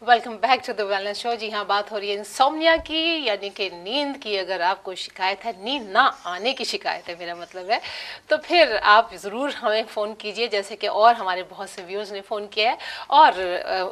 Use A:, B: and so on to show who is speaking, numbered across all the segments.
A: Welcome back to the wellness show. जी हाँ, बात हो रही है इंसोम्निया की, यानी कि नींद की। अगर आपको शिकायत है, नींद ना आने की शिकायत है मेरा मतलब है, तो फिर आप ज़रूर हमें फ़ोन कीजिए, जैसे कि और हमारे बहुत से व्यूअर्स ने फ़ोन किया है और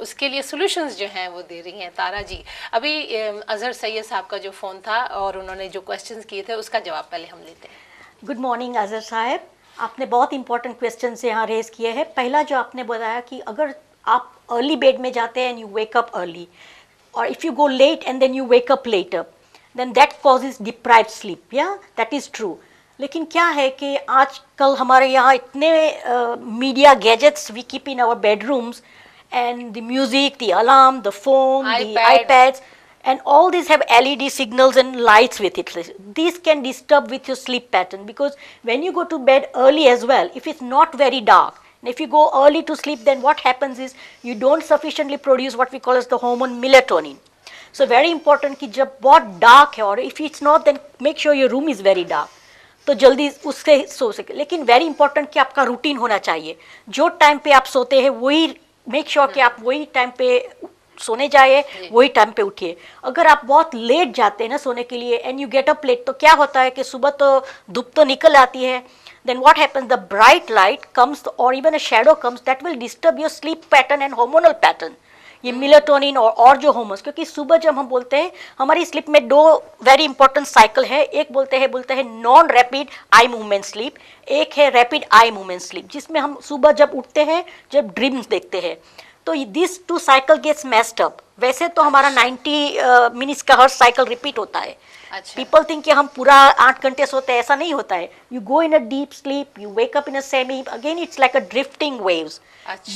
A: उसके लिए सॉल्यूशंस जो हैं वो दे रही हैं तारा जी। अभी अजहर सैयद साहब का जो फ़ोन था और उन्होंने जो क्वेश्चन किए थे उसका जवाब पहले हम लेते हैं।
B: गुड मॉर्निंग अजहर साहब, आपने बहुत इंपॉर्टेंट क्वेश्चन से यहाँ रेज किए हैं। पहला जो आपने बताया कि अगर आप अर्ली बेड में जाते हैं and you wake up early, और if you go late and then you wake up later, then that causes deprived sleep. Yeah that is true. लेकिन क्या है कि आजकल हमारे यहाँ इतने media gadgets we keep in our bedrooms, and the music, the alarm, the phone, the iPads, and all these have LED signals and lights with it. These can disturb with your sleep pattern, because when you go to bed early as well, if it's not very dark, and if you go early to sleep, then what happens is you don't sufficiently produce what we call as the hormone melatonin. So very important कि जब बहुत dark है, और if it's not, then make sure your room is very dark, तो जल्दी उससे सो सके। लेकिन वेरी इंपॉर्टेंट कि आपका रूटीन होना चाहिए। जो टाइम पे आप सोते हैं वही मेक श्योर कि आप वही टाइम पे सोने जाइए, वही टाइम पे उठिए। अगर आप बहुत लेट जाते हैं ना सोने के लिए and you get up late, तो क्या होता है कि सुबह तो धूप तो निकल आती है, then what happens, the bright light comes or even a shadow comes that will disturb your sleep pattern and hormonal pattern, ये मिलेटोनिन और जो हार्मोन्स। क्योंकि सुबह जब हम बोलते हैं, हमारी स्लीप में दो वेरी इंपॉर्टेंट साइकिल है। एक बोलते हैं non rapid eye movement sleep, एक है रैपिड आई मूवमेंट स्लीप, जिसमें हम सुबह जब उठते हैं, जब ड्रीम्स देखते हैं, तो this two cycle gets messed up. वैसे तो हमारा 90 मिनट्स का हर साइकिल रिपीट होता है। पीपल थिंक कि हम पूरा 8 घंटे सोते हैं, ऐसा नहीं होता है। You go in a deep sleep, you wake up in a semi, again it's like a drifting waves,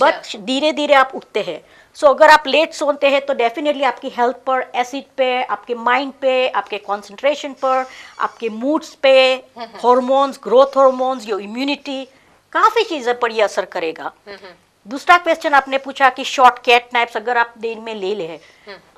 B: but धीरे धीरे आप उठते हैं। सो अगर आप लेट सोते हैं तो डेफिनेटली आपकी हेल्थ पर, एसिड पे, आपके माइंड पे, आपके कंसंट्रेशन पर, आपके मूड्स पे, hormones, growth hormones, your immunity, काफ़ी चीज़ें पर ये असर करेगा। दूसरा क्वेश्चन आपने पूछा कि शॉर्ट कैट नैप्स अगर आप दिन में ले ले,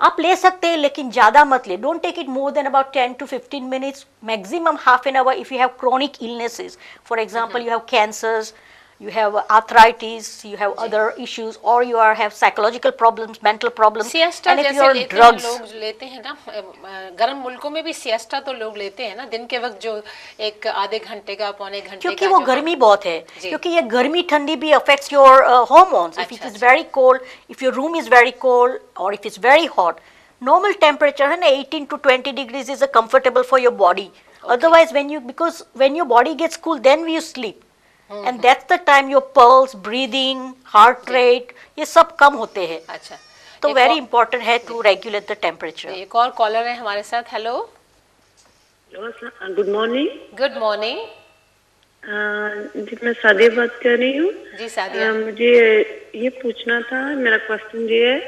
B: आप ले सकते हैं लेकिन ज़्यादा मत ले। Don't take it more than about 10 to 15 minutes, maximum half an hour if you have chronic illnesses. For example, you have cancers, you have arthritis, you have other issues, or you have psychological problems, mental problems,
A: siesta
B: and if
A: जैसे
B: you are
A: लेते
B: drugs,
A: हैं लोग लेते हैं ना, गर्म मुल्कों में भी सिएस्टा तो लोग लेते हैं ना दिन के वक्त, जो एक आधे घंटे का, पौने घंटे का,
B: क्योंकि वो गर्मी बहुत है। क्योंकि ये गर्मी ठंडी भी affects your hormones. If it is very cold, if your room is very cold, or if it's very hot, normal temperature है ना 18 to 20 degrees is comfortable for your body. Otherwise because when your body gets cool, then you sleep. And that's the time your pulse, breathing, heart rate, ये सब कम होते हैं।
A: अच्छा,
B: तो very important है to regulate the temperature.
A: एक और caller है हमारे साथ। Hello,
C: good morning.
A: Good morning
C: जी, मैं सादिया बात कर रही हूँ।
A: जी सादिया,
C: मुझे ये पूछना था, मेरा क्वेश्चन ये है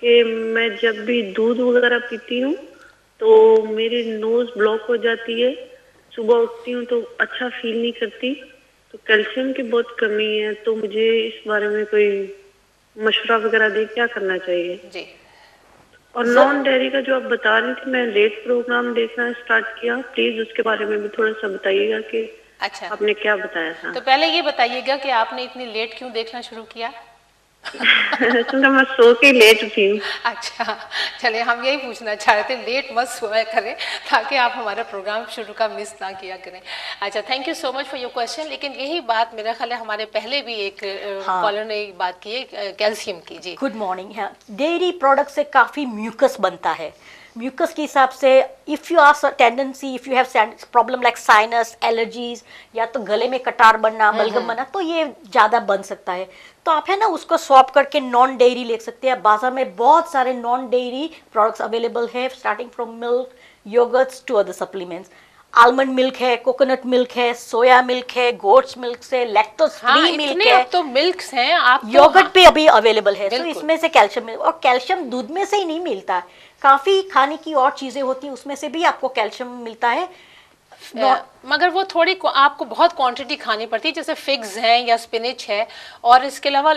C: कि मैं जब भी दूध वगैरह पीती हूँ तो मेरी नोज ब्लॉक हो जाती है। सुबह उठती हूँ तो अच्छा फील नहीं करती, तो कैल्शियम की बहुत कमी है। तो मुझे इस बारे में कोई मशवरा वगैरह दे, क्या करना चाहिए
A: जी।
C: और नॉन डेयरी का जो आप बता रही थी, मैं लेट प्रोग्राम देखना स्टार्ट किया, प्लीज उसके बारे में भी थोड़ा सा बताइएगा कि
A: अच्छा
C: आपने क्या बताया था।
A: तो पहले ये बताइएगा कि आपने इतनी लेट क्यों देखना शुरू किया?
C: तो मैं सो के लेट उठी हूँ।
A: अच्छा, चलिए, हम यही पूछना चाह रहे थे, लेट मत सोया करें ताकि आप हमारा प्रोग्राम शुरू का मिस ना किया करें। अच्छा, thank you so much for your question. लेकिन यही बात मेरा ख्याल है हमारे पहले भी एक कॉलर ने बात की है कैल्शियम की। जी,
B: गुड मॉर्निंग। हाँ, डेयरी प्रोडक्ट से काफ़ी म्यूकस बनता है। म्यूकस के हिसाब से if you are tendency, if you have problem like sinus, allergies, या तो गले में कटार बनना, बलगम बनना, तो ये ज़्यादा बन सकता है। तो आप है ना उसको स्वैप करके नॉन डेयरी ले सकते हैं। बाजार में बहुत सारे नॉन डेयरी प्रोडक्ट्स अवेलेबल है, starting from milk, yogurts to other supplements. Almond milk है, कोकोनट मिल्क है, सोया मिल्क है, गोट्स मिल्क से, लैक्टोज फ्री मिल्क है,
A: अब तो मिल्क्स हैं, आप
B: योगर्ट भी अभी अवेलेबल है। तो इसमें से कैल्शियम मिल, और कैल्शियम दूध में से ही नहीं मिलता है, काफ़ी खाने की और चीज़ें होती हैं उसमें से भी आपको कैल्शियम मिलता है।
A: मगर वो थोड़ी आपको बहुत क्वांटिटी खानी पड़ती है, जैसे फिग्स हैं या स्पिनिच है, और इसके अलावा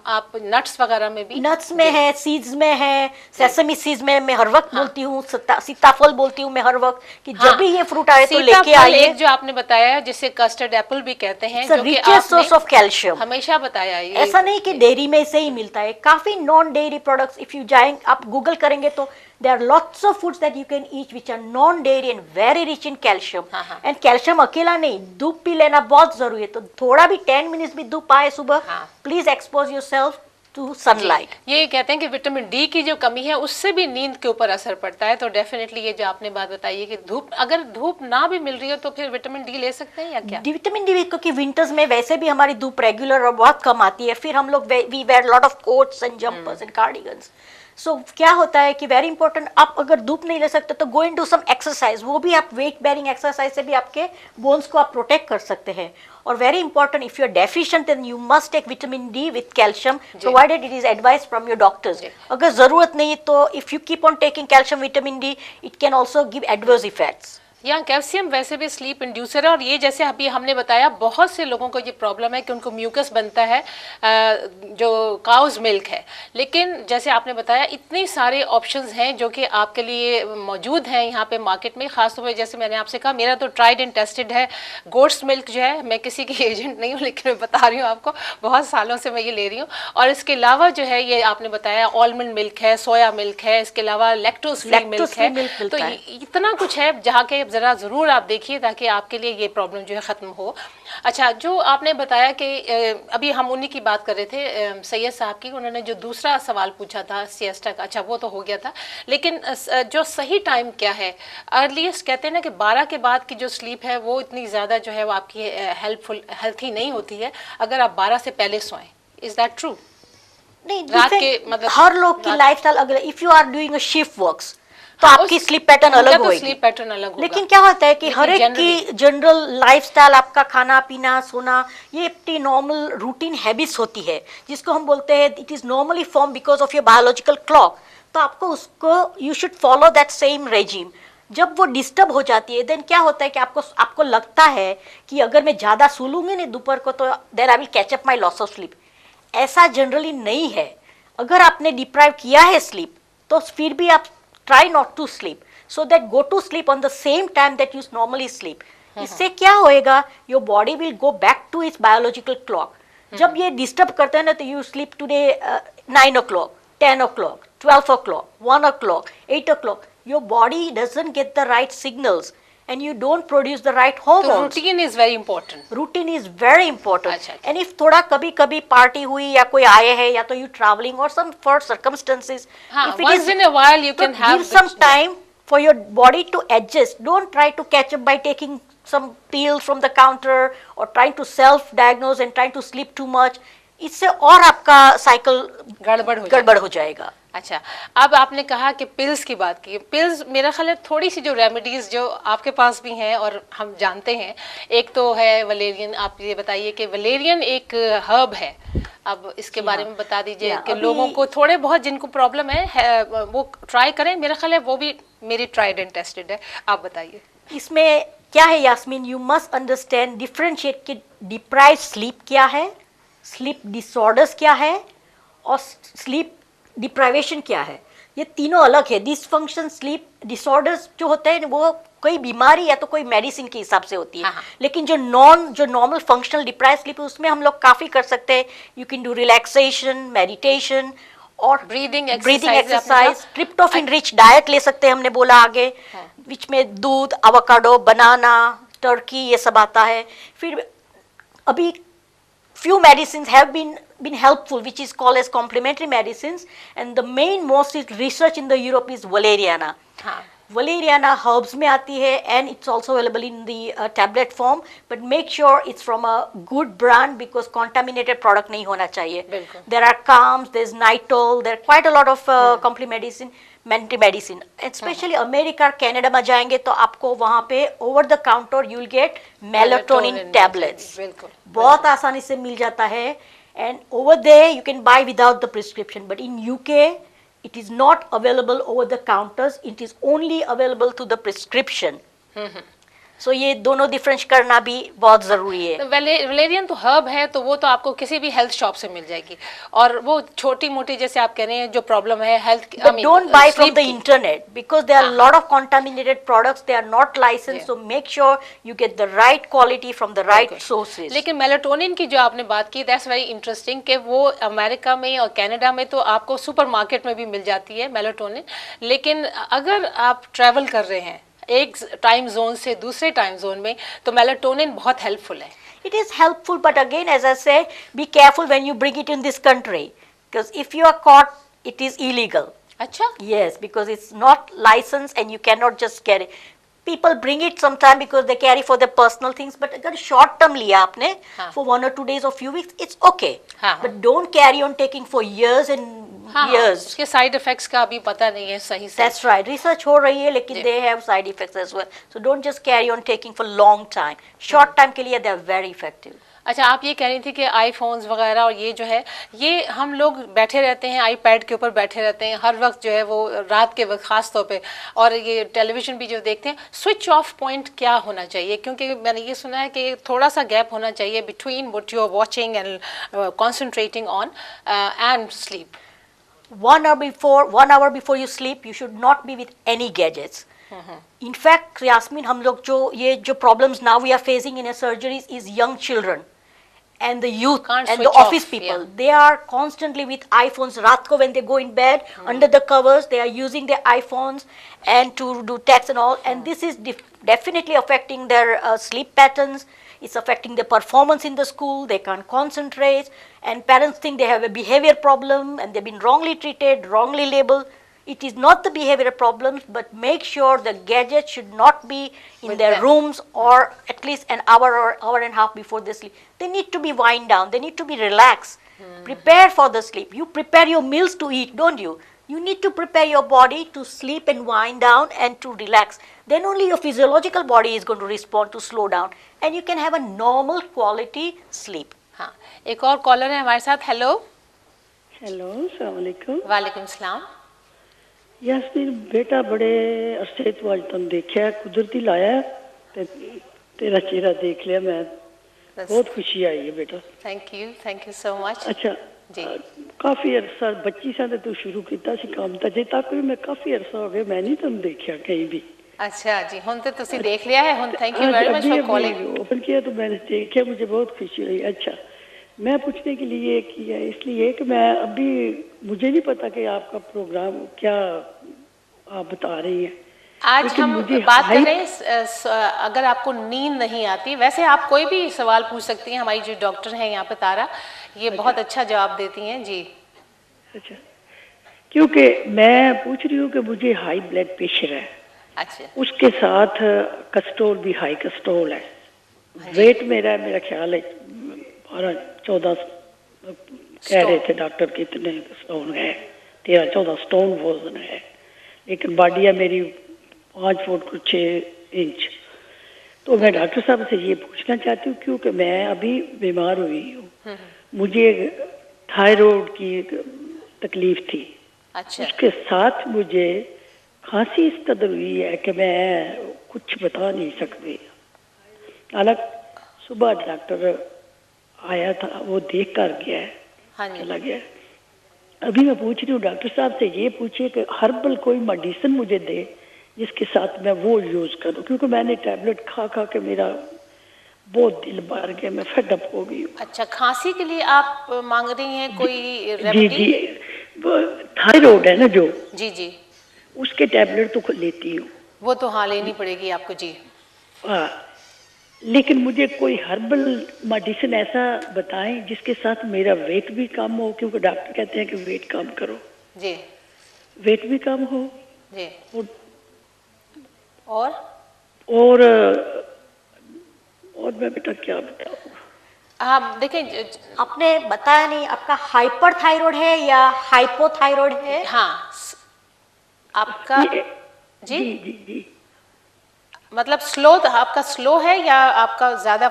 A: आप नट्स वगैरह में भी।
B: नट्स में है, सीड्स में है, सेसमी सीड्स में मैं हर वक्त बोलती हूँ, सीताफल बोलती हूँ मैं हर वक्त कि जब भी ये फ्रूट आए तो लेके आइए।
A: एक जो आपने बताया जिसे कस्टर्ड एप्पल भी कहते हैं, जो कि
B: रिचेस्ट सोर्स ऑफ कैल्शियम,
A: हमेशा बताया ये।
B: ऐसा नहीं कि डेयरी में से ही मिलता है, काफी non dairy products if you जाएंगे, आप गूगल करेंगे तो there are lots of foods that you can eat which are non dairy and very rich in calcium। and calcium अकेला नहीं, धूप भी लेना बहुत जरूरी है, तो थोड़ा भी 10 मिनट्स भी धूप आए सुबह, please expose yourself to sunlight.
A: ये कहते हैं कि विटामिन डी की जो कमी है उससे भी नींद के ऊपर असर पड़ता है, तो डेफिनेटली ये जो आपने बात बताई है कि धूप, अगर धूप ना भी मिल रही हो तो फिर विटामिन डी ले सकते हैं या क्या?
B: विटामिन डी क्योंकि विंटर्स में वैसे भी हमारी धूप रेगुलर और बहुत कम आती है, फिर हम लोग we wear lot of coats and jumpers and cardigans. So क्या होता है कि वेरी इंपॉर्टेंट, आप अगर धूप नहीं ले सकते तो गो इन डू सम एक्सरसाइज, वो भी आप वेट बेरिंग एक्सरसाइज से भी आपके बोन्स को आप प्रोटेक्ट कर सकते हैं। और very important, if you are deficient then you must take vitamin D with calcium provided it is advice from your doctors. अगर जरूरत नहीं तो if you keep on taking calcium vitamin D it can also give adverse effects.
A: या calcium वैसे भी sleep inducer है, और ये जैसे अभी हमने बताया बहुत से लोगों को ये प्रॉब्लम है कि उनको म्यूकस बनता है जो काउज मिल्क है, लेकिन जैसे आपने बताया इतने सारे ऑप्शंस हैं जो कि आपके लिए मौजूद हैं यहाँ पे मार्केट में। खासतौर पर जैसे मैंने आपसे कहा, मेरा तो ट्राइड एंड टेस्टेड है गोट्स मिल्क जो है, मैं किसी की एजेंट नहीं हूँ लेकिन मैं बता रही हूँ आपको, बहुत सालों से मैं ये ले रही हूँ। और इसके अलावा जो है ये आपने बताया आलमंड मिल्क है, सोया मिल्क है, इसके अलावा लैक्टोज फ्री मिल्क है, तो इतना कुछ है जहाँ के जरा ज़रूर आप देखिए ताकि आपके लिए ये प्रॉब्लम जो है ख़त्म हो। अच्छा, जो आपने बताया कि अभी हम उन्हीं की बात कर रहे थे सैयद साहब की, उन्होंने जो दूसरा सवाल पूछा था सिएस्टा का, अच्छा वो तो हो गया था, लेकिन जो सही टाइम क्या है? अर्लीस्ट कहते हैं ना कि 12 के बाद की जो स्लीप है वो इतनी ज़्यादा जो है वो आपकी हेल्थी नहीं होती है अगर आप 12 से पहले सोएं। Is that true?
B: नहीं, रात के मतलब हर लोग की लाइफस्टाइल अगर if you are doing a shift works तो आपकी स्लीप पैटर्न अलग होगी,
A: स्लीप पैटर्न अलग होगा।
B: लेकिन क्या होता है कि हर एक की जनरल लाइफस्टाइल, आपका खाना पीना सोना, ये अपनी नॉर्मल रूटीन हैबिट्स होती है जिसको हम बोलते हैं it is normally form because of your biological clock. तो आपको उसको you should follow that same regime. जब वो डिस्टर्ब हो जाती है देन क्या होता है कि आपको लगता है कि अगर मैं ज़्यादा सो लूँगी नहीं दोपहर को तो then I will catch up my loss of sleep. ऐसा जनरली नहीं है। अगर आपने डिप्राइव किया है स्लीप तो फिर भी आप try not to sleep, so that go to sleep on the same time that you normally sleep। इससे क्या होएगा, your body will go back to its biological clock। जब ये डिस्टर्ब करते हैं ना तो you sleep today 9 o'clock, 10 o'clock, 12 o'clock, 1 o'clock, 8 o'clock, your body doesn't get the right signals and you don't produce the right hormones।
A: तो routine is very important।
B: Routine is very important।
A: अच्छा।
B: And if थोड़ा कभी party हुई या कोई आए हैं या तो you traveling or some for circumstances, if it
A: once
B: is,
A: in a while you can have
B: give some time for your body to adjust। Don't try to catch up by taking some pills from the counter or trying to self-diagnose and trying to sleep too much। इससे और आपका cycle गड़बड़ हो जाएगा।
A: अच्छा, अब आपने कहा कि पिल्स की बात की। पिल्स मेरा ख्याल है थोड़ी सी जो रेमेडीज जो आपके पास भी हैं और हम जानते हैं, एक तो है वलेरियन। आप ये बताइए कि वलेरियन एक हर्ब है, अब इसके बारे में बता दीजिए कि लोगों को थोड़े बहुत जिनको प्रॉब्लम है वो ट्राई करें। मेरा ख्याल है वो भी मेरी ट्राइड एंड टेस्टेड है। आप बताइए
B: इसमें क्या है Yasmin, you must understand differentiate कि डिप्राइव स्लीप क्या है, स्लीप डिसऑर्डर्स क्या है और स्लीप डिप्राइवेशन क्या है। ये तीनों अलग है। डिसफंक्शन स्लीप डिसऑर्डर्स जो होते हैं वो कोई बीमारी या तो कोई मेडिसिन के हिसाब से होती है। लेकिन जो नॉर्मल फंक्शनल डिप्राइव स्लीप है उसमें हम लोग काफ़ी कर सकते हैं। You can do relaxation, meditation और breathing exercise. Tryptophan rich diet ले सकते हैं, हमने बोला आगे, विच में दूध, एवोकाडो, बनाना, टर्की, ये सब आता है। फिर अभी few medicines have been helpful which is called as complementary medicines, and the most research in the Europe is valeriana। Valeriana herbs में आती है and it's also available in the tablet form, but make sure it's from a good brand because contaminated product नहीं होना चाहिए। There are calms, there's Nitol, there are quite a lot of complementary medicine, especially America Canada में जाएंगे तो आपको वहाँ पे over the counter you will get melatonin tablets, बहुत आसानी से मिल जाता है। And over there you can buy without the prescription, but in UK it is not available over the counters, it is only available to the prescription। सो ये दोनों difference करना भी बहुत ज़रूरी है।
A: वैलेरियन तो हर्ब है, तो वो तो आपको किसी भी हेल्थ शॉप से मिल जाएगी, और वो छोटी मोटी जैसे आप कह रहे हैं जो प्रॉब्लम है health,
B: But don't buy from the internet because there are a lot of contaminated products. They are not licensed, so make sure you get the right quality from the right sources.
A: लेकिन melatonin की जो आपने बात की, that's very interesting, कि वो America में और कनाडा में तो आपको सुपरमार्केट में भी मिल जाती है मेलाटोनिन, लेकिन अगर आप ट्रैवल कर रहे हैं एक टाइम जोन से दूसरे टाइम जोन में, तो मेलाटोनिन बहुत हेल्पफुल है।
B: It is helpful, but again, as I say, be careful when you bring it in this country, because if you are caught, it is illegal.
A: अच्छा,
B: Yes, because it's not licensed and you cannot just carry. People bring it sometime because they carry for their personal things, but अगर short term लिया आपने for 1 or 2 days or few weeks, it's okay.
A: हाँ.
B: But don't carry on taking for years and
A: हाँ,
B: years.
A: उसके side effects का अभी पता नहीं है सही से।
B: That's right. Research हो रही है, लेकिन they have side effects as well. So don't just carry on taking for long time. Short time के लिए they are very effective.
A: अच्छा, आप ये कह रही थी कि आईफोन्स वगैरह और ये जो है, ये हम लोग बैठे रहते हैं आईपैड के ऊपर बैठे रहते हैं हर वक्त, जो है वो रात के वक्त खास तौर पे, और ये टेलीविज़न भी जो देखते हैं, स्विच ऑफ पॉइंट क्या होना चाहिए? क्योंकि मैंने ये सुना है कि थोड़ा सा गैप होना चाहिए between what you are watching and concentrating on and sleep.
B: 1 hour before you sleep, you should not be with any gadgets. In fact, Yasmin, हम लोग जो problems now we are facing in our surgeries is young children and the youth
A: Can't
B: and the
A: switch
B: office
A: off,
B: people.
A: yeah.
B: They are constantly with iPhones. रात को when they go in bed, under the covers, they are using their iPhones and to do text and all. And this is definitely affecting their sleep patterns. It's affecting their performance in the school. They can't concentrate. And parents think they have a behavior problem and they've been wrongly treated, wrongly labeled. It is not the behavioral problems, but make sure the gadget should not be in
A: With
B: their
A: them.
B: rooms or at least an hour or hour and a half before they sleep. They need to be wind down. They need to be relaxed. Prepare for the sleep. You prepare your meals to eat, don't you? You need to prepare your body to sleep and wind down and to relax. Then only your physiological body is going to respond to slow down and you can have a normal quality sleep.
A: हाँ, एक और caller है हमारे साथ। Hello.
D: Hello, अस्सलाम वालेकुम।
A: वालेकुम सलाम।
D: यास्मीन बेटा, बड़े अरसे तो आज तुम देखा, कुदरती लाया ते तेरा चेहरा देख लिया, मैं बहुत खुशी आई है बेटा।
A: Thank you so much.
D: अच्छा
A: जी।
D: काफी अरसा बच्ची सा तू शुरू किया सी काम ता जे तक भी मैं काफी अरसा हो गया मैं नहीं तुम देखा कहीं भी।
A: अच्छा जी, हुन तो तुसी देख लिया है। हुन thank you very much for calling.
D: Open किया तो मैंने देखा, मुझे बहुत खुशी हुई। अच्छा, मैं पूछने के लिए किया इसलिए कि मैं अभी मुझे नहीं पता कि आपका प्रोग्राम क्या आप बता रही हैं।
A: आज
D: लेकिन
A: हम
D: मुझे
A: बात कर रहे हैं अगर आपको नींद नहीं आती, वैसे आप कोई भी सवाल पूछ सकती हैं, हमारी जो डॉक्टर हैं यहाँ पे तारा, ये बहुत अच्छा जवाब देती हैं जी।
D: अच्छा, क्योंकि मैं पूछ रही हूँ कि मुझे हाई ब्लड प्रेशर है,
A: अच्छा,
D: उसके साथ कोलेस्ट्रॉल भी हाई कोलेस्ट्रॉल है। वेट मेरा ख्याल है 12-14 कह रहे थे डॉक्टर, कितने स्टोन है, 13-14 स्टोन वजन है, लेकिन बॉडी है मेरी 5 फुट कुछ 6 इंच। तो मैं डॉक्टर साहब से ये पूछना चाहती हूँ, क्योंकि मैं अभी बीमार हुई हूँ, मुझे थायराइड की तकलीफ थी।
A: अच्छा,
D: उसके साथ मुझे खांसी इस कदर हुई है कि मैं कुछ बता नहीं सकती। हालांकि सुबह डॉक्टर आया था, वो देख कर गया है,
A: हाँ जी,
D: चला गया। अभी मैं पूछ रही हूँ डॉक्टर साहब से, ये पूछिए कि हर्बल कोई मेडिसिन मुझे दे जिसके साथ मैं वो यूज करूँ, क्योंकि मैंने टैबलेट खा खा के मेरा बहुत दिल भर गया, मैं फेड अप हो गई हूँ।
A: अच्छा, खांसी के लिए आप मांग रही हैं कोई
D: जी
A: रेमेडी?
D: जी, थायराइड है ना जो,
A: जी जी,
D: उसके टैबलेट तो लेती हूँ।
A: वो तो हाँ लेनी पड़ेगी आपको जी।
D: हाँ, लेकिन मुझे कोई हर्बल मेडिसिन ऐसा बताएं जिसके साथ मेरा वेट भी कम हो, क्योंकि डॉक्टर कहते हैं कि वेट कम करो।
A: जी,
D: वेट भी कम हो
A: जी,
D: और
A: और
D: और मैं बेटा क्या बताऊँ।
A: हाँ देखें,
B: आपने बताया नहीं, आपका हाइपर थायराइड है या हाइपोथायराइड है?
A: हाँ आपका
D: जी जी जी,
A: मतलब आपका स्लो है या आपका ज्यादा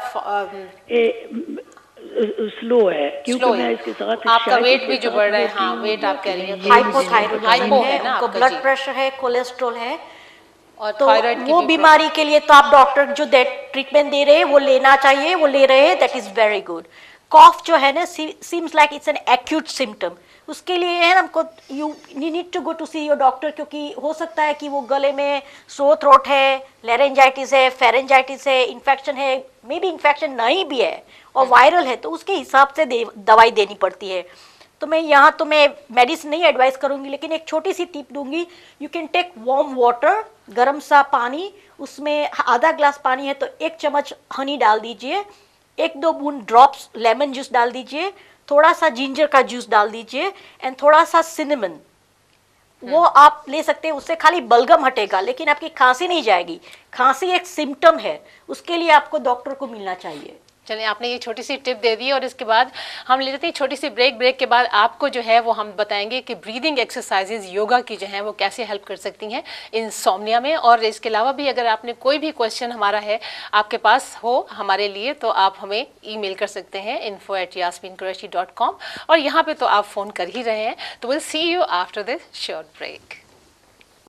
D: स्लो है, क्योंकि
A: स्लो
D: मैं
A: है,
D: इसके साथ
A: आपका वेट भी जो बढ़ रहा है। हाँ, वेट आप कह रही हैं
B: हाइपोथायराइड
A: हाइपो है
B: है,
A: ना
B: उनको
A: आपका
B: ब्लड
A: जी।
B: प्रेशर है, कोलेस्ट्रॉल है।
A: और
B: तो
A: थायराइड की
B: वो
A: भी
B: बीमारी के लिए तो आप डॉक्टर जो ट्रीटमेंट दे रहे हैं वो लेना चाहिए, वो ले रहे हैं, that is very good. Cough जो है ना, seems like it's an acute symptom, उसके लिए है ना हमको you need to go to see your doctor, क्योंकि हो सकता है कि वो गले में सोर थ्रोट है, लेरेंजाइटिस है, फेरेंजाइटिस है, इन्फेक्शन है, मे बी इन्फेक्शन नहीं भी है और वायरल है, तो उसके हिसाब से दवाई देनी पड़ती है। तो मैं यहाँ तो मैं मेडिसिन नहीं एडवाइस करूँगी, लेकिन एक छोटी सी टिप दूंगी, you can take warm water, गर्म सा पानी, उसमें आधा ग्लास पानी है तो 1 चम्मच हनी डाल दीजिए, 1-2 बूंद ड्रॉप्स लेमन जूस डाल दीजिए, थोड़ा सा जिंजर का जूस डाल दीजिए एंड थोड़ा सा सिनेमन, वो आप ले सकते हैं। उससे खाली बलगम हटेगा, लेकिन आपकी खांसी नहीं जाएगी। खांसी एक सिम्टम है, उसके लिए आपको डॉक्टर को मिलना चाहिए।
A: चलिए, आपने ये छोटी सी टिप दे दी और इसके बाद हम ले लेते हैं छोटी सी ब्रेक के बाद आपको जो है वो हम बताएंगे कि ब्रीदिंग एक्सरसाइजेज योगा की जो है वो कैसे हेल्प कर सकती हैं इंसोम्निया में। और इसके अलावा भी अगर आपने कोई भी क्वेश्चन हमारा है आपके पास हो हमारे लिए, तो आप हमें ईमेल कर सकते हैं info@yasminqureshi.com, और यहाँ पे तो आप फ़ोन कर ही रहे हैं। तो will see you after this short break.